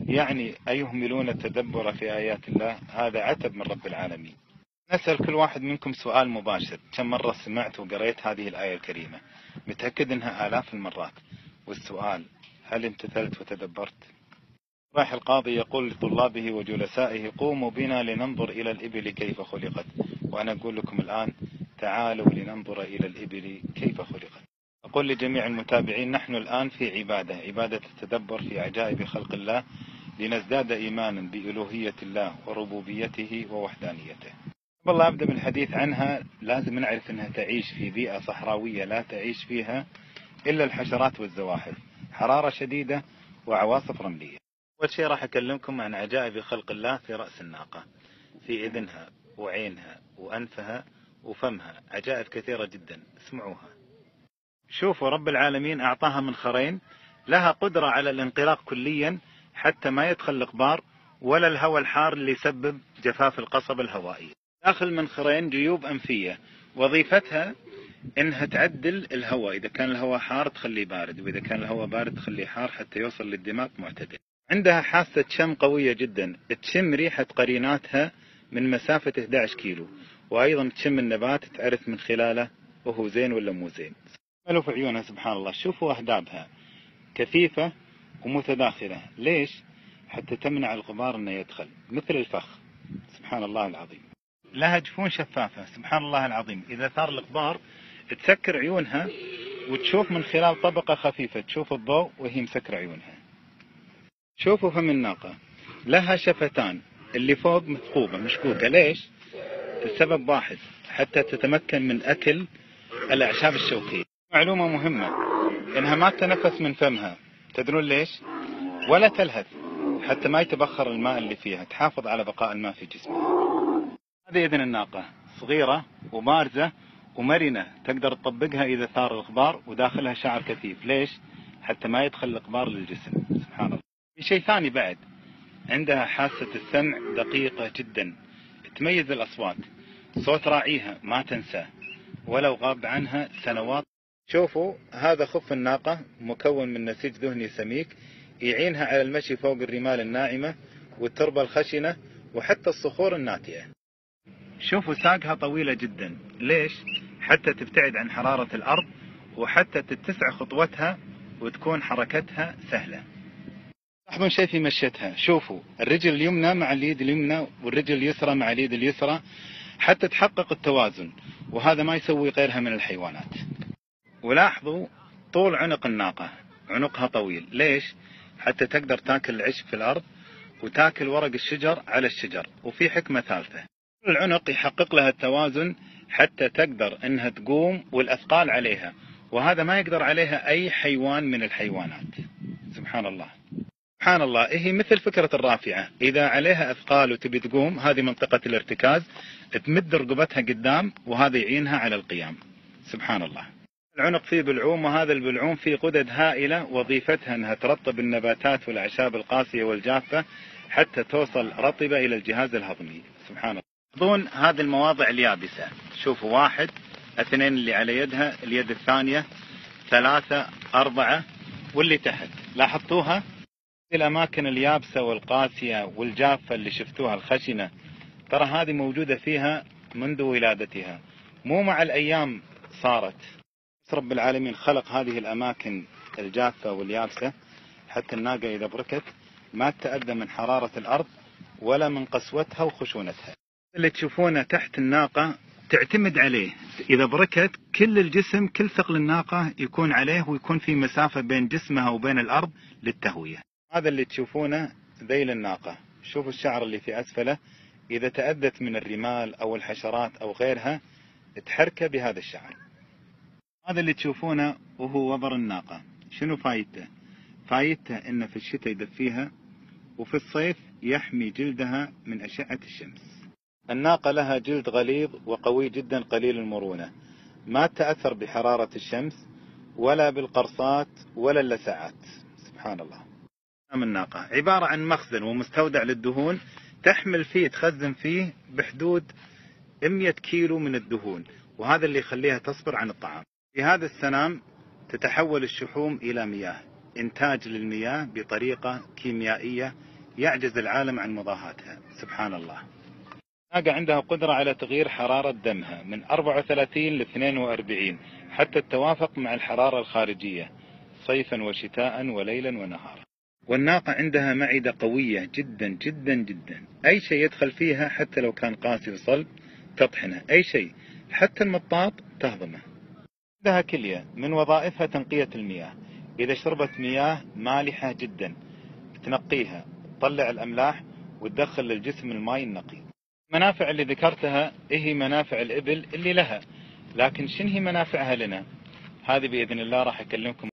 يعني أيهملون التدبر في آيات الله؟ هذا عتب من رب العالمين. نسأل كل واحد منكم سؤال مباشر: كم مرة سمعت وقريت هذه الآية الكريمة؟ متأكد أنها آلاف المرات. والسؤال: هل امتثلت وتدبرت؟ راح القاضي يقول لطلابه وجلسائه: قوموا بنا لننظر إلى الإبل كيف خلقت. وأنا أقول لكم الآن: تعالوا لننظر إلى الإبل كيف خلقت. أقول لجميع المتابعين: نحن الآن في عبادة التدبر في عجائب خلق الله، لنزداد إيمانا بألوهية الله وربوبيته ووحدانيته. قبل لا أبدأ بالحديث عنها لازم نعرف أنها تعيش في بيئة صحراوية لا تعيش فيها إلا الحشرات والزواحف، حرارة شديدة وعواصف رملية. أول شيء راح أكلمكم عن عجائب خلق الله في رأس الناقة، في إذنها وعينها وأنفها وفمها، عجائب كثيرة جدا، اسمعوها. شوفوا، رب العالمين أعطاها منخرين، لها قدرة على الانقلاق كليا حتى ما يدخل الغبار ولا الهواء الحار اللي يسبب جفاف القصبة الهوائية. داخل المنخرين جيوب أنفية، وظيفتها إنها تعدل الهواء، إذا كان الهواء حار تخليه بارد، وإذا كان الهواء بارد تخليه حار حتى يوصل للدماغ معتدل. عندها حاسة شم قوية جدا، تشم ريحة قريناتها من مسافة 11 كيلو، وأيضا تشم النبات تعرف من خلاله وهو زين ولا مو زين. ملوا في عيونها سبحان الله. شوفوا أهدابها كثيفة ومتداخلة. ليش؟ حتى تمنع الغبار أنه يدخل، مثل الفخ. سبحان الله العظيم. لها جفون شفافة، سبحان الله العظيم، إذا ثار الغبار تسكر عيونها وتشوف من خلال طبقة خفيفة، تشوف الضوء وهي مسكر عيونها. شوفوا فم الناقة، لها شفتان، اللي فوق مثقوبة مشقوقة. ليش؟ السبب واحد: حتى تتمكن من أكل الأعشاب الشوكية. معلومة مهمة: إنها ما تتنفس من فمها. تدرون ليش؟ ولا تلهث حتى ما يتبخر الماء اللي فيها، تحافظ على بقاء الماء في جسمها. هذه إذن الناقة، صغيرة وبارزة ومرنة، تقدر تطبقها إذا ثار الغبار، وداخلها شعر كثيف. ليش؟ حتى ما يدخل الغبار للجسم. سبحان الله. في شيء ثاني بعد: عندها حاسة السمع دقيقة جدا، تميز الأصوات، صوت راعيها ما تنساه ولو غاب عنها سنوات. شوفوا، هذا خف الناقة مكون من نسيج دهني سميك يعينها على المشي فوق الرمال الناعمة والتربة الخشنة وحتى الصخور الناتئة. شوفوا ساقها طويلة جدا. ليش؟ حتى تبتعد عن حرارة الأرض، وحتى تتسع خطوتها وتكون حركتها سهلة. لاحظوا شيء في مشيتها، شوفوا الرجل اليمنى مع اليد اليمنى والرجل اليسرى مع اليد اليسرى حتى تحقق التوازن، وهذا ما يسوي غيرها من الحيوانات. ولاحظوا طول عنق الناقة، عنقها طويل. ليش؟ حتى تقدر تاكل العشب في الأرض وتاكل ورق الشجر على الشجر. وفي حكمة ثالثة: العنق يحقق لها التوازن حتى تقدر انها تقوم والأثقال عليها، وهذا ما يقدر عليها أي حيوان من الحيوانات. سبحان الله. سبحان الله. هي مثل فكرة الرافعة، إذا عليها أثقال وتبي تقوم، هذه منطقة الارتكاز، تمد رقبتها قدام وهذا يعينها على القيام. سبحان الله. العنق فيه بلعوم، وهذا البلعوم فيه غدد هائلة وظيفتها أنها ترطب النباتات والأعشاب القاسية والجافة حتى توصل رطبة إلى الجهاز الهضمي. سبحان الله. لاحظون هذه المواضع اليابسة، شوفوا 1 2 اللي على يدها، اليد الثانية 3 4 واللي تحت، لاحظتوها؟ الأماكن اليابسة والقاسية والجافة اللي شفتوها الخشنة، ترى هذه موجودة فيها منذ ولادتها، مو مع الأيام صارت. رب العالمين خلق هذه الأماكن الجافة واليابسة حتى الناقة إذا بركت ما تتأذى من حرارة الأرض ولا من قسوتها وخشونتها. اللي تشوفونه تحت الناقة تعتمد عليه، إذا بركت كل الجسم، كل ثقل الناقة يكون عليه، ويكون في مسافة بين جسمها وبين الأرض للتهوية. هذا اللي تشوفونه ذيل الناقة، شوفوا الشعر اللي في أسفله، إذا تأذت من الرمال أو الحشرات أو غيرها تحركه بهذا الشعر. هذا اللي تشوفونه وهو وبر الناقة، شنو فايدته؟ فايدته إنه في الشتاء يدفيها، وفي الصيف يحمي جلدها من أشعة الشمس. الناقة لها جلد غليظ وقوي جدا قليل المرونة، ما تأثر بحرارة الشمس ولا بالقرصات ولا اللسعات. سبحان الله. الناقة عبارة عن مخزن ومستودع للدهون، تحمل فيه تخزن فيه بحدود 100 كيلو من الدهون، وهذا اللي يخليها تصبر عن الطعام. في هذا السنام تتحول الشحوم إلى مياه، إنتاج للمياه بطريقة كيميائية يعجز العالم عن مضاهاتها. سبحان الله. الناقة عندها قدرة على تغيير حرارة دمها من 34 ل 42 حتى التوافق مع الحرارة الخارجية صيفا وشتاء وليلا ونهارا. والناقة عندها معدة قوية جدا جدا جدا، أي شيء يدخل فيها حتى لو كان قاسي وصلب تطحنه، أي شيء حتى المطاط تهضمه. عندها كلية من وظائفها تنقية المياه، إذا شربت مياه مالحة جدا تنقيها، تطلع الأملاح وتدخل للجسم الماء النقي. المنافع اللي ذكرتها هي منافع الإبل اللي لها، لكن شنو هي منافعها لنا؟ هذه بإذن الله راح أكلمكم